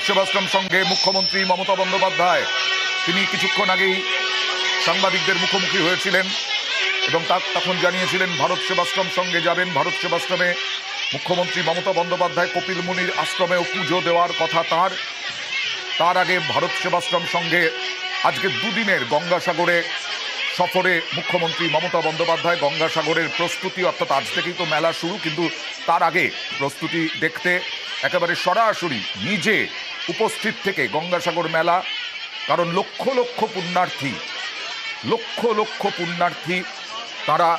ভারত সেবাশ্রম সঙ্গে মুখ্যমন্ত্রী মমতা বন্দ্যোপাধ্যায় তিনি কিছুক্ষণ আগেই সাংবাদিকদের মুখোমুখি হয়েছিলেন এবং তখন জানিয়েছিলেন ভারত সেবাশ্রম সঙ্গে যাবেন। ভারত সেবাশ্রমে মুখ্যমন্ত্রী মমতা বন্দ্যোপাধ্যায় কপিল মুনির আশ্রমেও পুজো দেওয়ার কথা তার আগে ভারত সেবাশ্রম সঙ্গে আজকে দুদিনের গঙ্গাসাগরে সফরে মুখ্যমন্ত্রী মমতা বন্দ্যোপাধ্যায়। গঙ্গাসাগরের প্রস্তুতি অর্থাৎ আজ থেকেই তো মেলা শুরু, কিন্তু তার আগে প্রস্তুতি দেখতে একেবারে সরাসরি নিজে উপস্থিত থেকে গঙ্গাসাগর মেলা, কারণ লক্ষ লক্ষ পুণ্যার্থী তারা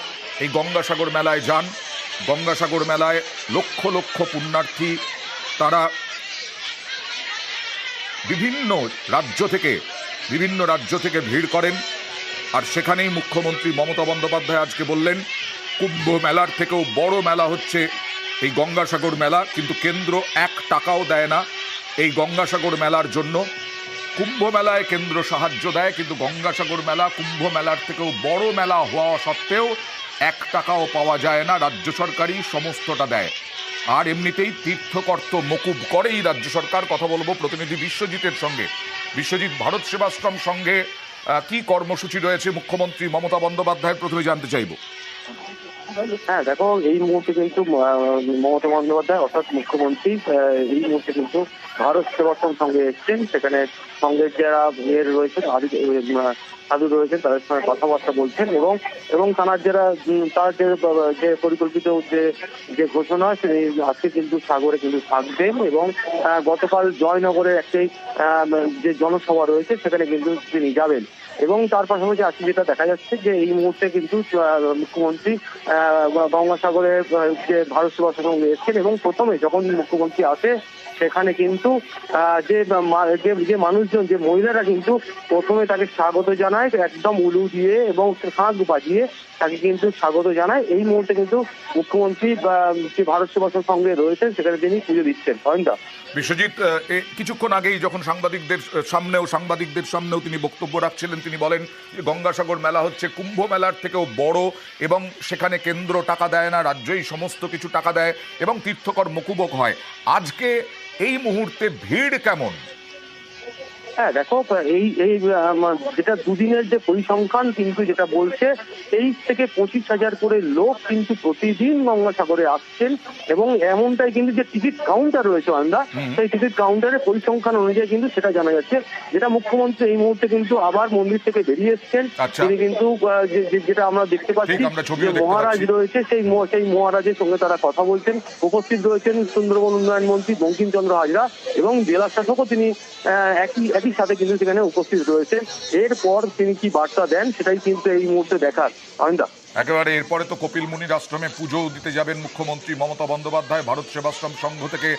এই গঙ্গাসাগর মেলায় যান। গঙ্গাসাগর মেলায় লক্ষ পুণ্যার্থী তারা বিভিন্ন রাজ্য থেকে ভিড় করেন। আর সেখানেই মুখ্যমন্ত্রী মমতা বন্দ্যোপাধ্যায় আজকে বললেন কুম্ভ মেলার থেকেও বড় মেলা হচ্ছে এই গঙ্গাসাগর মেলা, কিন্তু কেন্দ্র 1 টাকাও দেয় না এই গঙ্গাসাগর মেলার জন্য। কুম্ভ মেলায় কেন্দ্র সাহায্য দেয়, কিন্তু গঙ্গাসাগর মেলা কুম্ভ মেলার থেকেও বড় মেলা হওয়া সত্ত্বেও 1 টাকাও পাওয়া যায় না, রাজ্য সরকারই সমস্তটা দেয়। আর এমনিতেই তীর্থকর্ত মকুব করেই রাজ্য সরকার। কথা বলবো প্রতিনিধি বিশ্বজিতের সঙ্গে। বিশ্বজিৎ, ভারত সেবাশ্রম সঙ্গে কি কর্মসূচি রয়েছে মুখ্যমন্ত্রী মমতা বন্দ্যোপাধ্যায়ের, প্রথমে জানতে চাইব। হ্যাঁ দেখো, এই মুহূর্তে কিন্তু মমতা বন্দ্যোপাধ্যায় অর্থাৎ মুখ্যমন্ত্রী এই মুহূর্তে কিন্তু ভারত সেবাশ্রম সঙ্গে এসছেন। সেখানে সঙ্গে যারা রয়েছে সাধু রয়েছেন তাদের সঙ্গে কথাবার্তা বলছেন এবং তার যে পরিকল্পিত যে ঘোষণা আজকে কিন্তু সাগরে কিন্তু থাকবেন এবং গতকাল জয়নগরের একটি যে জনসভা রয়েছে সেখানে কিন্তু তিনি যাবেন। এবং তার পাশাপাশি আজকে যেটা দেখা যাচ্ছে যে এই মুহূর্তে কিন্তু মুখ্যমন্ত্রী গঙ্গাসাগরে যে ভারত সেবাশ্রম এসেছেন এবং প্রথমে যখন মুখ্যমন্ত্রী আসে সেখানে কিন্তু যে মানুষজন, যে মহিলারা কিন্তু প্রথমে তাকে স্বাগত জানায় একদম উলু দিয়ে এবং শাঁখ বাজিয়ে তাকে কিন্তু স্বাগত জানায়। এই মুহূর্তে কিন্তু মুখ্যমন্ত্রী যে ভারত সেবাশ্রম সঙ্গে রয়েছেন সেখানে তিনি পুজো দিচ্ছেন। অয়নদা, বিশ্বজিৎ, কিছুক্ষণ আগেই যখন সাংবাদিকদের সামনেও তিনি বক্তব্য রাখছিলেন, তিনি বলেন যে গঙ্গাসাগর মেলা হচ্ছে কুম্ভ মেলার থেকেও বড় এবং সেখানে কেন্দ্র টাকা দেয় না, রাজ্যই সমস্ত কিছু টাকা দেয় এবং তীর্থকর মকুবক হয়। আজকে এই মুহূর্তে ভিড় কেমন? হ্যাঁ দেখো, এই যেটা দুদিনের যে পরিসংখ্যান কিন্তু যেটা বলছে 23 থেকে 25,000 করে লোক কিন্তু প্রতিদিন গঙ্গাসাগরে আসছেন এবং এমনটাই কিন্তু যে টিকিট কাউন্টার রয়েছে আন্দা, সেই টিকিট কাউন্টারের পরিসংখ্যান অনুযায়ী কিন্তু সেটা জানা যাচ্ছে। যেটা মুখ্যমন্ত্রী এই মুহূর্তে কিন্তু আবার মন্দির থেকে বেরিয়ে এসছেন। তিনি কিন্তু যেটা আমরা দেখতে পাচ্ছি যে মহারাজ রয়েছে সেই মহারাজের সঙ্গে তারা কথা বলছেন। উপস্থিত রয়েছেন সুন্দরবন উন্নয়ন মন্ত্রী বঙ্কিমচন্দ্র হাজরা এবং জেলা শাসকও তিনি একই সাথে কিন্তু সেখানে উপস্থিত রয়েছে। এরপর তিনি কি বার্তা দেন সেটাই কিন্তু এই মুহূর্তে দেখার। একেবারে এরপরে তো কপিল মুনির আশ্রমে পুজো দিতে যাবেন মুখ্যমন্ত্রী মমতা বন্দ্যোপাধ্যায়। ভারত সেবাশ্রম সংঘ থেকে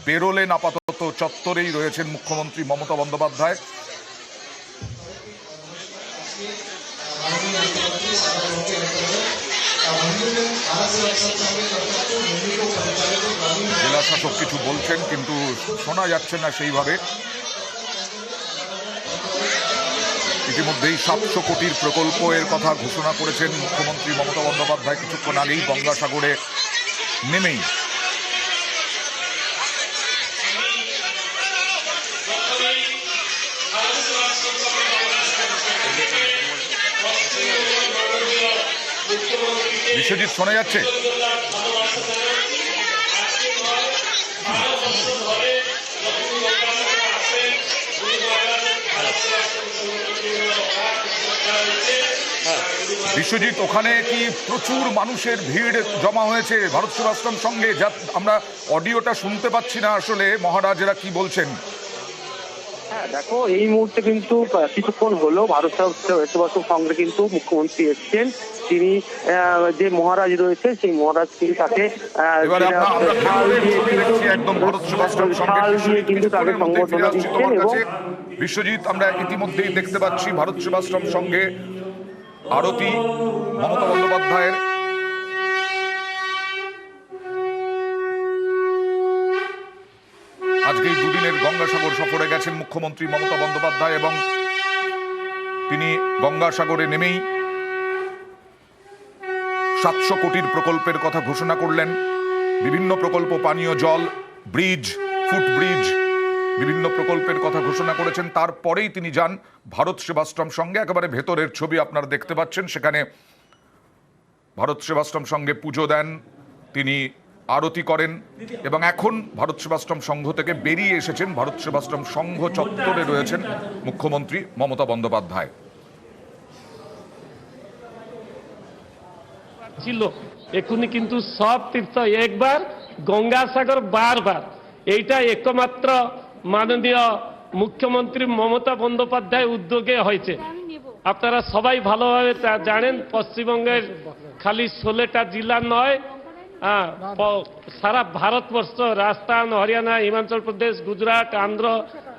বেরোলেন, আপাতত চত্বরেই রয়েছেন মুখ্যমন্ত্রী মমতা বন্দ্যোপাধ্যায়। জেলা শাসক কিছু বলছেন কিন্তু শোনা যাচ্ছে না সেইভাবে। ইতিমধ্যেই 700 কোটির প্রকল্প এর কথা ঘোষণা করেছেন মুখ্যমন্ত্রী মমতা বন্দ্যোপাধ্যায় কিছুক্ষণ আগেই গঙ্গাসাগরে নেমেই। বিশ্বজিৎ, শোনা যাচ্ছে? বিশ্বজিৎ, ওখানে কি প্রচুর মানুষের ভিড় জমা হয়েছে ভারত সেবাশ্রম সঙ্গে? যা আমরা অডিওটা শুনতে পাচ্ছি না আসলে মহারাজেরা কি বলছেন। হ্যাঁ দেখো, এই মুহূর্তে কিন্তু কিছুক্ষণ হলো ভারত সেবাশ্রম সঙ্গে কিন্তু মুখ্যমন্ত্রী এসছেন। তিনি যে মহারাজ রয়েছে সেই মহারাজ কিন্তু তাকে কিন্তু তাকে সংবর্ধনা দিচ্ছেন। এবং বিশ্বজিৎ, আমরা ইতিমধ্যেই দেখতে পাচ্ছি ভারত সেবাশ্রম সঙ্গে আরতি মমতা বন্দ্যোপাধ্যায়ের। আজকে এই দুদিনের গঙ্গাসাগর সফরে গেছেন মুখ্যমন্ত্রী মমতা বন্দ্যোপাধ্যায় এবং তিনি গঙ্গাসাগরে নেমেই 700 কোটির প্রকল্পের কথা ঘোষণা করলেন। বিভিন্ন প্রকল্প, পানীয় জল, ব্রিজ, ফুটব্রিজ, বিভিন্ন প্রকল্পের কথা ঘোষণা করেছেন। তারপরেই তিনি যান ভারত সেবাশ্রম সঙ্গে, একেবারে ভেতরের ছবি আপনারা দেখতে পাচ্ছেন। সেখানে ভারত সেবাশ্রম সঙ্গে পুজো দেন, তিনি আরতি করেন এবং এখন ভারত সেবাশ্রম সংঘ থেকে বেরিয়ে এসেছেন। ভারত সেবাশ্রম সংঘ চত্বরে রয়েছেন মুখ্যমন্ত্রী মমতা বন্দ্যোপাধ্যায়। ছিল এখুনি কিন্তু সব তীর্থ একবার, গঙ্গাসাগর বারবার। এইটা একমাত্র মাননীয় মুখ্যমন্ত্রী মমতা বন্দ্যোপাধ্যায় উদ্যোগে হয়েছে। আপনারা সবাই ভালোভাবে জানেন, পশ্চিমবঙ্গের খালি 16টা জেলা নয়, সারা ভারতবর্ষ, রাজস্থান, হরিয়ানা, হিমাচল প্রদেশ, গুজরাট, আন্ধ্র,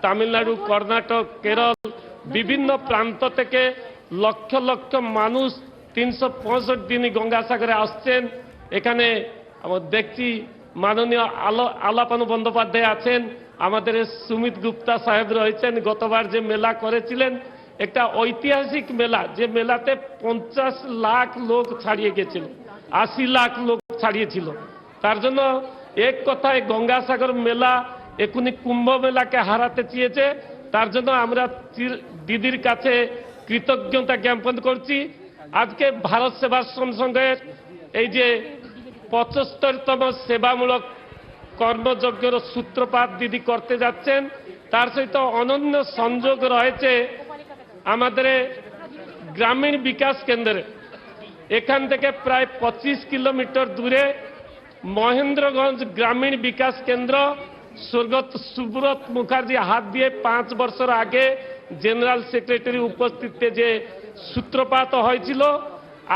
তামিলনাড়ু, কর্ণাটক, কেরল, বিভিন্ন প্রান্ত থেকে লক্ষ লক্ষ মানুষ 365 দিনই গঙ্গাসাগরে আসছেন। এখানে দেখছি মাননীয় আলাপানু বন্দ্যোপাধ্যায় আছেন, আমাদের সুমিত গুপ্তা সাহেব রয়েছেন। গতবার যে মেলা করেছিলেন, একটা ঐতিহাসিক মেলা, যে মেলাতে 50 লাখ লোক ছাড়িয়ে গেছিল, 80 লাখ লোক ছাড়িয়েছিল। তার জন্য এক কথায় গঙ্গাসাগর মেলা এখনই কুম্ভ মেলাকে হারাতে চেয়েছে। তার জন্য আমরা দিদির কাছে কৃতজ্ঞতা জ্ঞাপন করছি। আজকে ভারত সেবাশ্রম সংঘের এই যে 75তম সেবামূলক কর্মযজ্ঞের সূত্রপাত দিদি করতে যাচ্ছেন, তার সহিত অনন্য সংযোগ রয়েছে আমাদের গ্রামীণ বিকাশ কেন্দ্রে। এখান থেকে প্রায় 25 কিলোমিটার দূরে মহেন্দ্রগঞ্জ গ্রামীণ বিকাশ কেন্দ্র স্বর্গত সুব্রত মুখার্জি হাত দিয়ে 5 বছর আগে জেনারেল সেক্রেটারি উপস্থিতিতে যে সূত্রপাত হয়েছিল,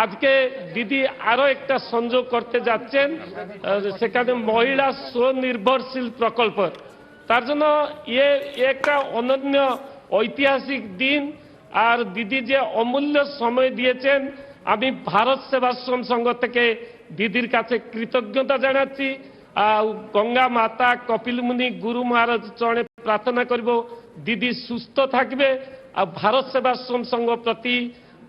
আজকে দিদি আরো একটা সংযোগ করতে যাচ্ছেন, সেখানে মহিলা স্বনির্ভরশীল প্রকল্প। তার জন্য একটা অনন্য ঐতিহাসিক দিন। আর দিদি যে অমূল্য সময় দিয়েছেন, আমি ভারত সেবাশ্রম সংঘ থেকে দিদির কাছে কৃতজ্ঞতা জানাচ্ছি। গঙ্গা মাতা, কপিল মুনি, গুরু মহারাজ চরণে প্রার্থনা করব দিদি সুস্থ থাকবে। আর ভারত সেবাশ্রম সংঘ প্রতি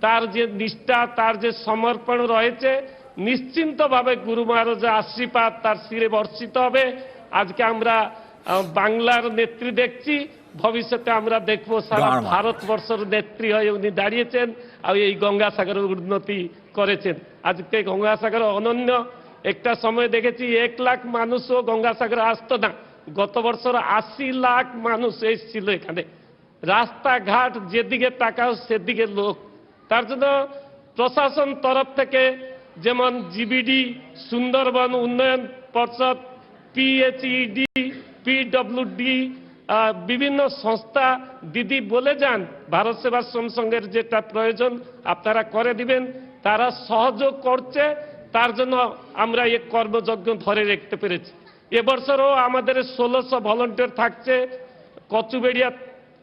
তার যে নিষ্ঠা, তার যে সমর্পণ রয়েছে, নিশ্চিন্তভাবে গুরু মহারাজের আশীর্বাদ তার শিরে বর্ষিত হবে। আজকে আমরা বাংলার নেত্রী দেখছি, ভবিষ্যতে আমরা দেখব সারা ভারতবর্ষের নেত্রী হয়ে উনি দাঁড়িয়েছেন আর এই গঙ্গাসাগরের উন্নতি করেছেন। আজকে গঙ্গাসাগর অনন্য। একটা সময় দেখেছি 1 লাখ মানুষও গঙ্গাসাগরে আসতো না, গত বছর 80 লাখ মানুষ এসেছিল এখানে। রাস্তাঘাট যেদিকে তাকাও সেদিকে লোক। তার জন্য প্রশাসন তরফ থেকে যেমন জিবিডি, সুন্দরবন উন্নয়ন পর্ষদ, পিএইচইডি, পিডব্লিউডি, বিভিন্ন সংস্থা দিদি বলে যান ভারত সেবাশ্রম সংঘের যেটা প্রয়োজন আপনারা করে দিবেন, তারা সহযোগ করছে। তার জন্য আমরা এই কর্মযজ্ঞ ধরে রাখতে পেরেছি। এবছরও আমাদের 1600 ভলান্টিয়ার থাকছে।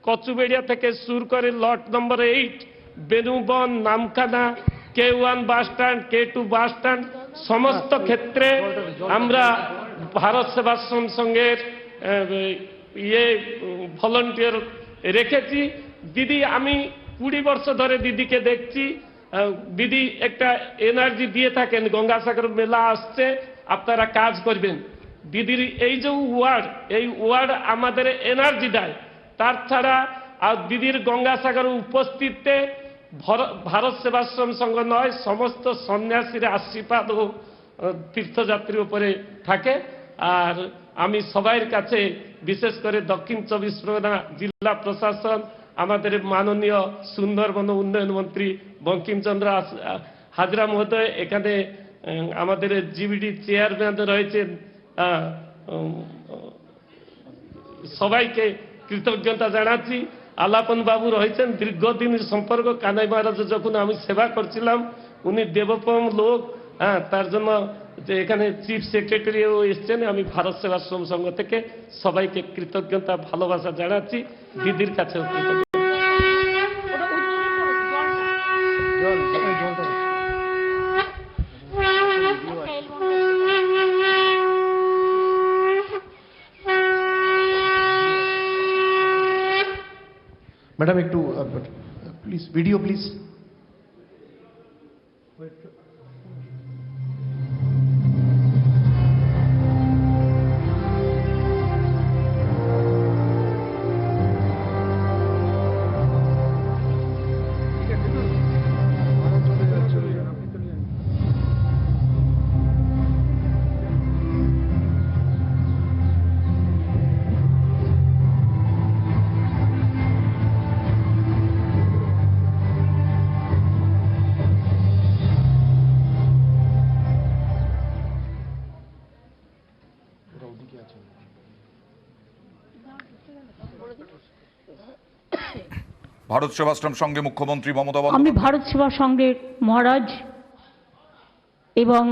কচুবেড়িয়া থেকে শুরু করে lot number 8, Benuban, Namkhana, K1 bus stand, K2 bus stand, সমস্ত ক্ষেত্রে আমরা ভারত সেবাশ্রম সংঘের ভলান্টিয়ার রেখেছি। দিদি, আমি 20 বছর ধরে দিদিকে দেখছি, দিদি একটা এনার্জি দিয়ে থাকেন। গঙ্গাসাগর মেলা আসছে, আপনারা কাজ করবেন। দিদির এই যে ওয়ার্ড, এই ওয়ার্ড আমাদের এনার্জি দেয়। তার ছাড়া আর দিদির গঙ্গাসাগর উপস্থিতিতে ভারত সেবাশ্রম সংঘ নয়, সমস্ত সন্ন্যাসীর আশীর্বাদ ও তীর্থযাত্রীর উপরে থাকে। আর আমি সবাইয়ের কাছে, বিশেষ করে দক্ষিণ 24 পরগনা জেলা প্রশাসন, আমাদের মাননীয় সুন্দরবন উন্নয়ন মন্ত্রী বঙ্কিমচন্দ্র হাজরা মহোদয়, এখানে আমাদের জিবিডি চেয়ারম্যান রয়েছেন, সবাইকে কৃতজ্ঞতা জানাচ্ছি। আলাপন বাবু রয়েছেন, দীর্ঘদিনের সম্পর্ক। কানাই মহারাজ যখন আমি সেবা করছিলাম, উনি দেবপ্রম লোক, তার জন্য যে এখানে চিফ সেক্রেটারিও এসছেন। আমি ভারত সেবাশ্রম সংঘ থেকে সবাইকে কৃতজ্ঞতা, ভালোবাসা জানাচ্ছি। দিদির কাছেও কৃতজ্ঞতা। ম্যাডাম একটু please video please. Bharat Sevashram সংঘে মুখ্যমন্ত্রী মমতা আমি বন্দ্যোপাধ্যায়। ভারত সেবা সংঘের মহারাজ এবং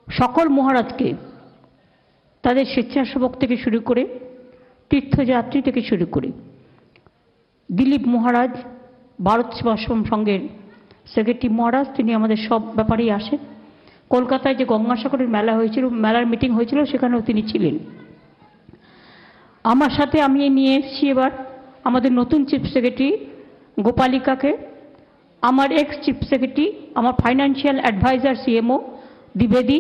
সকল মহারাজকে তাদের স্বেচ্ছাসেবক থেকে শুরু করে তীর্থযাত্রী থেকে শুরু করে দিলীপ মহারাজ ভারত সেবাশ্রম সংঘের সেক্রেটারি মহারাজ, তিনি আমাদের সব ব্যাপারেই আসেন। কলকাতায় যে গঙ্গাসাগরের মেলা হয়েছিল, মেলার মিটিং হয়েছিল, সেখানেও তিনি ছিলেন। আমার সাথে আমি নিয়ে এসেছি এবার আমাদের নতুন চিফ সেক্রেটারি গোপালিকাকে, আমার এক্স চিফ সেক্রেটারি, আমার ফাইন্যান্সিয়াল অ্যাডভাইজার সিএমও দ্বিবেদী,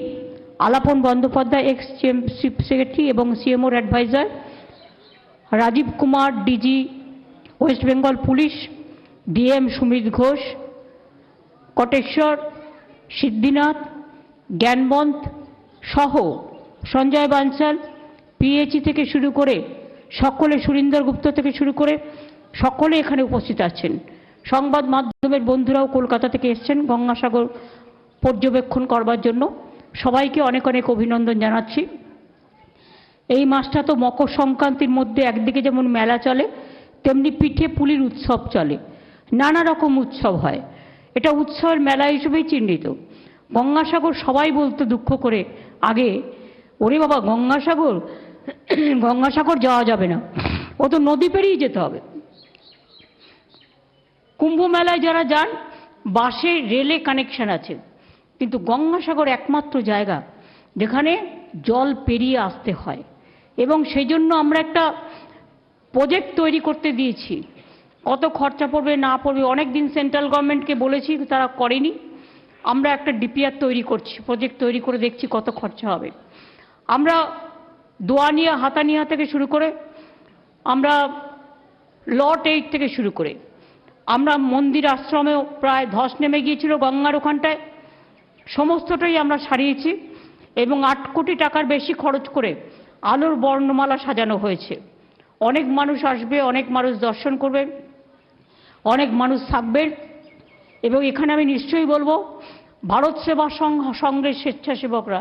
Alapan Bandyopadhyay ex chief secretary এবং সিএমওর adviser, Rajeev Kumar DG West Bengal police, DM Sumit Ghosh, Koteswar, Siddhinath, জ্ঞানবন্ত সহ সঞ্জয় বানসাল, পিএইচই থেকে শুরু করে সকলে, সুরিন্দর গুপ্ত থেকে শুরু করে সকলে এখানে উপস্থিত আছেন। সংবাদ মাধ্যমের বন্ধুরাও কলকাতা থেকে এসেছেন গঙ্গাসাগর পর্যবেক্ষণ করবার জন্য। সবাইকে অনেক অনেক অভিনন্দন জানাচ্ছি। এই মাসটা তো মকর সংক্রান্তির মধ্যে একদিকে যেমন মেলা চলে, তেমনি পিঠে পুলির উৎসব চলে, নানা রকম উৎসব হয়। এটা উৎসবের মেলা হিসেবেই চিহ্নিত। গঙ্গাসাগর সবাই বলতো দুঃখ করে আগে, ওরে বাবা গঙ্গাসাগর, গঙ্গাসাগর যাওয়া যাবে না, ও তো নদী পেরিয়ে যেতে হবে। কুম্ভ মেলায় যারা যান বাসে রেলে কানেকশন আছে, কিন্তু গঙ্গাসাগর একমাত্র জায়গা যেখানে জল পেরিয়ে আসতে হয়, এবং সেই জন্য আমরা একটা প্রজেক্ট তৈরি করতে দিয়েছি। কত খরচা পড়বে না পড়বে অনেক দিন সেন্ট্রাল গভর্নমেন্টকে বলেছি, তারা করেনি। আমরা একটা ডিপিআর তৈরি করছি, প্রজেক্ট তৈরি করে দেখছি কত খরচা হবে। আমরা দোয়ানিয়া হাতানিয়া থেকে শুরু করে, আমরা লট 8 থেকে শুরু করে, আমরা মন্দির আশ্রমেও প্রায় ধস নেমে গিয়েছিল গঙ্গার ওখানটায়, সমস্তটাই আমরা সারিয়েছি এবং 8 কোটি টাকার বেশি খরচ করে আলোর বর্ণমালা সাজানো হয়েছে। অনেক মানুষ আসবে, অনেক মানুষ দর্শন করবে, অনেক মানুষ থাকবেন। এবং এখানে আমি নিশ্চয়ই বলবো, ভারত সেবা সংঘের স্বেচ্ছাসেবকরা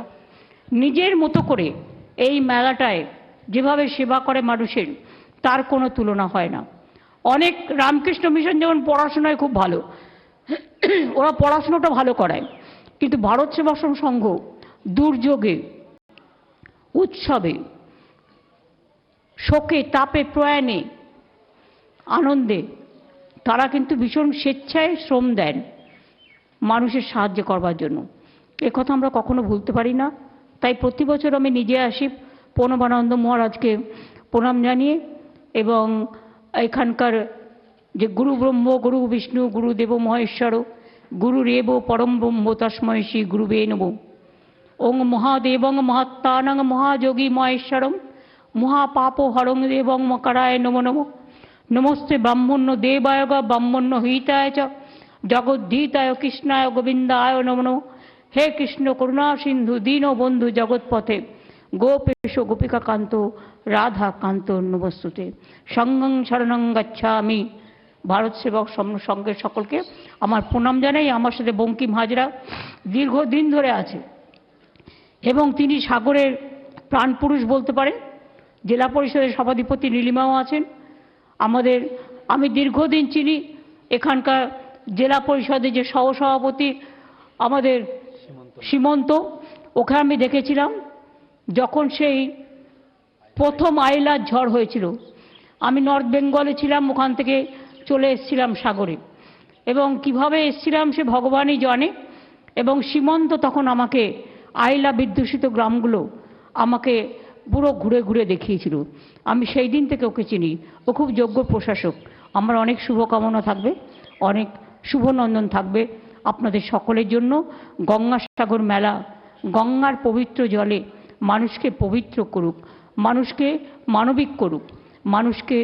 নিজের মতো করে এই মেলাটায় যেভাবে সেবা করে মানুষের, তার কোনো তুলনা হয় না। অনেক রামকৃষ্ণ মিশন যেমন পড়াশোনায় খুব ভালো, ওরা পড়াশোনাটা ভালো করায়, কিন্তু ভারত সেবাশ্রম সংঘ দুর্যোগে, উৎসবে, শোকে, তাপে, প্রয়াণে, আনন্দে তারা কিন্তু ভীষণ স্বেচ্ছায় শ্রম দেন মানুষের সাহায্য করবার জন্য। একথা আমরা কখনো ভুলতে পারি না। তাই প্রতি বছর আমি নিজে আসি প্রণবানন্দ মহারাজকে প্রণাম জানিয়ে, এবং এখানকার যে গুরু ব্রহ্ম, গুরু বিষ্ণু, গুরুদেব মহেশ্বর, গুরুরেব পরম ব্রহ্ম তস্মৈ শ্রী গুরুবে নমঃ। ওং মহাদেবং মহাত্মানং মহাযোগী মহেশ্বরম মহাপাপ হরং দেবং মকরায় নমো নমঃ। নমস্তে ব্রাহ্মণ্য দেবায় ব্রাহ্মণ্য হিতায় চ জগদ্ধিতায় কৃষ্ণায় গোবিন্দায় নমো নমঃ। হে কৃষ্ণ করুণা সিন্ধু দীন বন্ধু জগৎপথে গোপেশ গোপিকা কান্ত রাধা কান্ত নমস্তুতে। সঙ্গং শরণং গচ্ছামি। ভারত সেবক সংঘের সকলকে আমার প্রণাম জানাই। আমার সাথে বঙ্কিম হাজরা দীর্ঘদিন ধরে আছে এবং তিনি সাগরের প্রাণপুরুষ বলতে পারেন। জেলা পরিষদের সভাধিপতি নীলিমাও আছেন আমাদের। আমি দীর্ঘদিন চিনি এখানকার জেলা পরিষদের যে সহসভাপতি আমাদের সীমন্ত, ওকে আমি দেখেছিলাম যখন সেই প্রথম আইলার ঝড় হয়েছিল। আমি নর্থ বেঙ্গলে ছিলাম, ওখান থেকে চলে এসেছিলাম সাগরে, এবং কিভাবে এসেছিলাম সে ভগবানই জানে। এবং সীমন্ত তখন আমাকে আইলা বিদ্যুষিত গ্রামগুলো আমাকে পুরো ঘুরে ঘুরে দেখিয়েছিল। আমি সেই দিন থেকে ওকে চিনি। ও খুব যোগ্য প্রশাসক। আমার অনেক শুভকামনা থাকবে, অনেক শুভনন্দন থাকবে আপনাদের সকলের জন্য। গঙ্গাসাগর মেলা গঙ্গার পবিত্র জলে মানুষকে পবিত্র করুক, মানুষকে মানবিক করুক, মানুষকে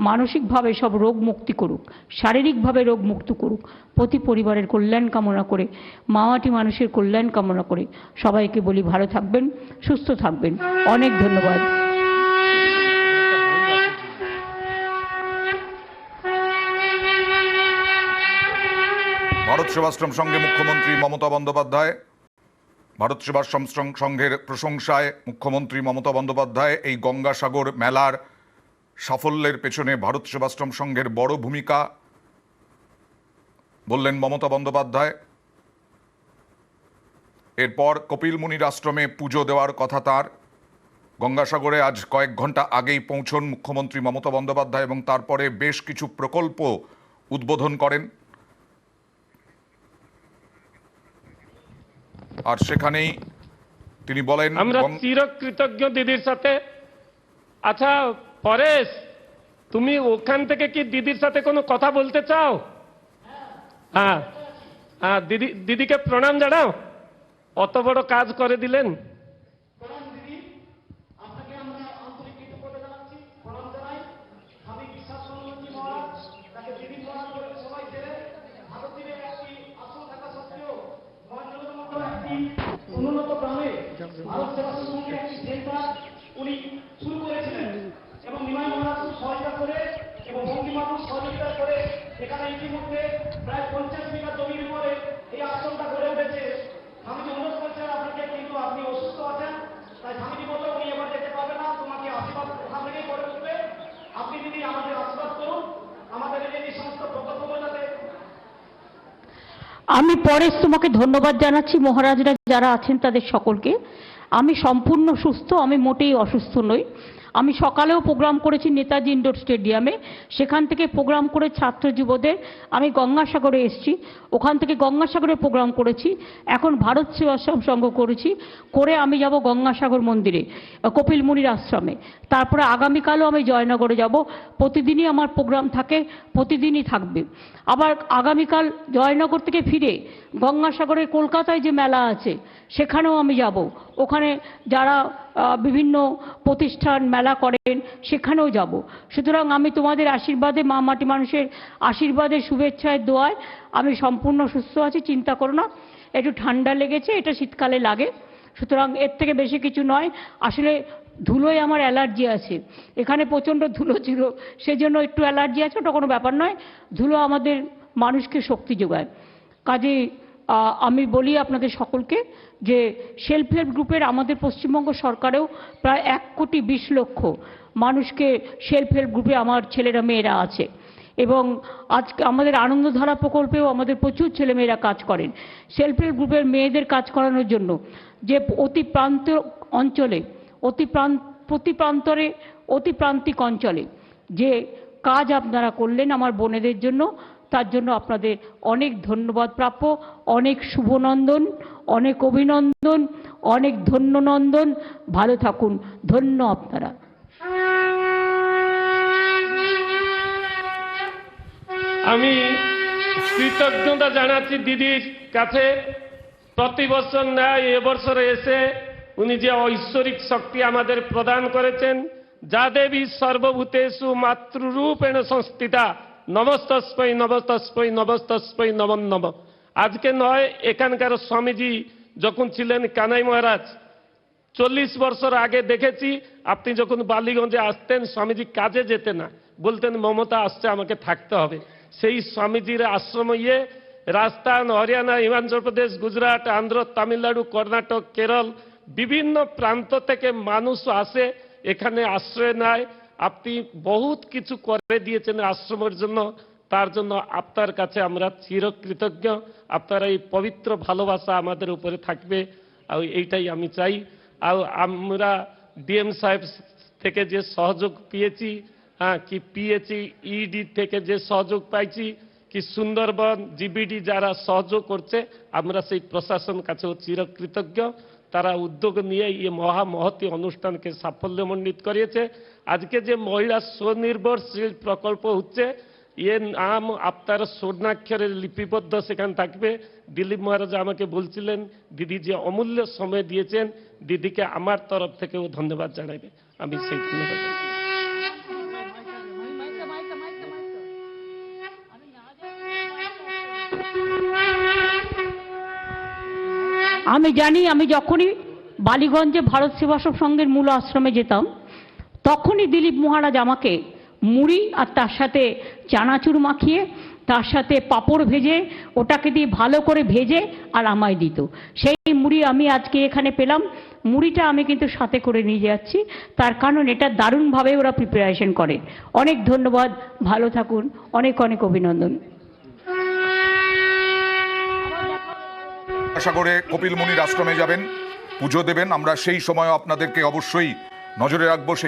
মানসিকভাবে সব রোগ মুক্তি করুক, শারীরিকভাবে রোগ মুক্ত করুক। প্রতি পরিবারের কল্যাণ কামনা করে, মামাটি মানুষের কল্যাণ কামনা করে সবাইকে বলি ভালো থাকবেন, সুস্থ থাকবেন। অনেক ধন্যবাদ। ভারত সেবাশ্রম সংঘে মুখ্যমন্ত্রী মমতা বন্দ্যোপাধ্যায়। ভারত সেবাশ্রম সংঘের প্রশংসায় মুখ্যমন্ত্রী মমতা বন্দ্যোপাধ্যায়। এই গঙ্গাসাগর মেলার সাফল্যের পেছনে ভারত সেবাশ্রম সংঘের বড় ভূমিকা, বললেন মমতা বন্দ্যোপাধ্যায়। এরপর কপিল মুনির আশ্রমে পুজো দেওয়ার কথা তার। গঙ্গাসাগরে আজ কয়েক ঘন্টা আগেই পৌঁছন মুখ্যমন্ত্রী মমতা বন্দ্যোপাধ্যায় এবং তারপরে বেশ কিছু প্রকল্প উদ্বোধন করেন। আর সেখানেই তিনি বলেন, আমরা চিরকৃতজ্ঞ দিদির সাথে। আচ্ছা পরেশ, তুমি ওখান থেকে কি দিদির সাথে কোনো কথা বলতে চাও? হ্যাঁ হ্যাঁ, দিদিকে প্রণাম জানাও, অত বড় কাজ করে দিলেন। উন্নত গ্রামে ভারত সেবাশ্রমকে একটি সেন্টার উনি শুরু করেছিলেন এবং নিমাই মহারাজ সহযোগিতা করে এবং বঙ্গিমাবু সহযোগিতা করে এখানে ইতিমধ্যে প্রায় 50 বিঘা জমির উপরে এই আশ্রমটা গড়ে উঠেছে। স্বামীজি অনুরোধ করছেন আপনাকে, কিন্তু আপনি অসুস্থ আছেন, তাই স্বামীজি বলল উনি এবার যেতে পারবে না, তোমাকে আশীর্বাদ ওখান থেকেই করে উঠবে। আপনি যদি আমাদের আশীর্বাদ করুন, আমাদের এই সমস্ত প্রকল্পগুলো যাতে। আমি পরেশ তোমাকে ধন্যবাদ জানাচ্ছি, মহারাজরা যারা আছেন তাদের সকলকে। আমি সম্পূর্ণ সুস্থ, আমি মোটেই অসুস্থ নই। আমি সকালেও প্রোগ্রাম করেছি নেতাজি ইন্ডোর স্টেডিয়ামে, সেখান থেকে প্রোগ্রাম করে ছাত্র যুবদের আমি গঙ্গাসাগরে এসেছি, ওখান থেকে গঙ্গাসাগরে প্রোগ্রাম করেছি, এখন ভারত সেবাশ্রম সংঘ করেছি, করে আমি যাব গঙ্গাসাগর মন্দিরে কপিল মুনির আশ্রমে। তারপরে আগামীকালও আমি জয়নগরে যাব। প্রতিদিনই আমার প্রোগ্রাম থাকে, প্রতিদিনই থাকবে। আবার আগামীকাল জয়নগর থেকে ফিরে গঙ্গাসাগরে কলকাতায় যে মেলা আছে সেখানেও আমি যাব। ওখানে যারা বিভিন্ন প্রতিষ্ঠান মেলা করেন সেখানেও যাব। সুতরাং আমি তোমাদের আশীর্বাদে, মা মাটি মানুষের আশীর্বাদে, শুভেচ্ছায়, দোয়ায় আমি সম্পূর্ণ সুস্থ আছি, চিন্তা করো না। একটু ঠান্ডা লেগেছে, এটা শীতকালে লাগে, সুতরাং এর থেকে বেশি কিছু নয়। আসলে ধুলোয় আমার অ্যালার্জি আছে, এখানে প্রচণ্ড ধুলো ছিল, সেজন্য একটু অ্যালার্জি আছে, ওটা কোনো ব্যাপার নয়। ধুলো আমাদের মানুষকে শক্তি যোগায়। কাজে আমি বলি আপনাদের সকলকে যে সেলফ হেল্প গ্রুপের আমাদের পশ্চিমবঙ্গ সরকারেও প্রায় 1,20,00,000 মানুষকে সেলফ হেল্প গ্রুপে আমার ছেলেরা মেয়েরা আছে। এবং আজকে আমাদের আনন্দধারা প্রকল্পেও আমাদের প্রচুর ছেলেমেয়েরা কাজ করেন সেলফ হেল্প গ্রুপের মেয়েদের কাজ করানোর জন্য। যে অতি প্রান্ত অঞ্চলে, অতি প্রান্তিক অঞ্চলে যে কাজ আপনারা করলেন আমার বোনেদের জন্য, তার জন্য আপনাদের অনেক ধন্যবাদ প্রাপ্য, অনেক শুভনন্দন, অনেক অভিনন্দন, অনেক ধন্যনন্দন। ভালো থাকুন, ধন্য আপনারা। আমি কৃতজ্ঞতা জানাচ্ছি দিদির কাছে। প্রতি বছর ন্যায় এবছরে এসে উনি যে ঐশ্বরিক শক্তি আমাদের প্রদান করেছেন, যা দেবী সর্বভূতেষু মাতৃরূপেণ সংস্থিতা নমস্তস্মৈ নমস্তস্মৈ নমস্তস্মৈ নমঃ নমঃ। আজকে নয়, এখানকার স্বামীজি যখন ছিলেন কানাই মহারাজ 40 বছর আগে দেখেছি, আপনি যখন বালিগঞ্জে আসতেন স্বামীজি কাজে যেতে না, বলতেন মমতা আসছে আমাকে থাকতে হবে। সেই স্বামীজির আশ্রম রাজস্থান, হরিয়ানা, হিমাচল প্রদেশ, গুজরাট, আন্ধ্র, তামিলনাড়ু, কর্ণাটক, কেরল বিভিন্ন প্রান্ত থেকে মানুষ আসে, এখানে আশ্রয় নেয়। আপনি বহুত কিছু করে দিয়েছেন আশ্রমের জন্য, তার জন্য আপনার কাছে আমরা চিরকৃতজ্ঞ। আপনার এই পবিত্র ভালোবাসা আমাদের উপরে থাকবে, আর এইটাই আমি চাই। আর আমরা ডিএম সাহেব থেকে যে সহযোগ পেয়েছি, কি পিএচই ইডি থেকে যে সহযোগ পাইছি, কি সুন্দরবন জিবিডি যারা সহযোগ করছে, আমরা সেই প্রশাসন কাছেও চিরকৃতজ্ঞ। তারা উদ্যোগ নিয়ে এই মহামহতি অনুষ্ঠানকে সাফল্যমণ্ডিত করিয়েছে। আজকে যে মহিলা স্বনির্ভরশীল প্রকল্প হচ্ছে, এর নাম আপনার স্বর্ণাক্ষরে লিপিবদ্ধ সেখানে থাকবে। দিলীপ মহারাজ আমাকে বলছিলেন দিদি যে অমূল্য সময় দিয়েছেন, দিদিকে আমার তরফ থেকেও ধন্যবাদ জানাবে। আমি সেই ধন্যবাদ। আমি জানি, আমি যখনই বালিগঞ্জে ভারত সেবাশ্রম সংঘের মূল আশ্রমে যেতাম, তখনই দিলীপ মহারাজ আমাকে মুড়ি আর তার সাথে চানাচুর মাখিয়ে, তার সাথে পাঁপড় ভেজে, ওটাকে দিয়ে ভালো করে ভেজে আর আমায় দিত। সেই মুড়ি আমি আজকে এখানে পেলাম। মুড়িটা আমি কিন্তু সাথে করে নিয়ে যাচ্ছি, তার কারণ এটা দারুণভাবে ওরা প্রিপারেশন করে। অনেক ধন্যবাদ, ভালো থাকুন, অনেক অনেক অভিনন্দন। সাগরে কপিল মুনির আশ্রমে যাবেন, পুজো দেবেন। আমরা সেই সময় আপনাদেরকে অবশ্যই নজরে রাখবো। সেই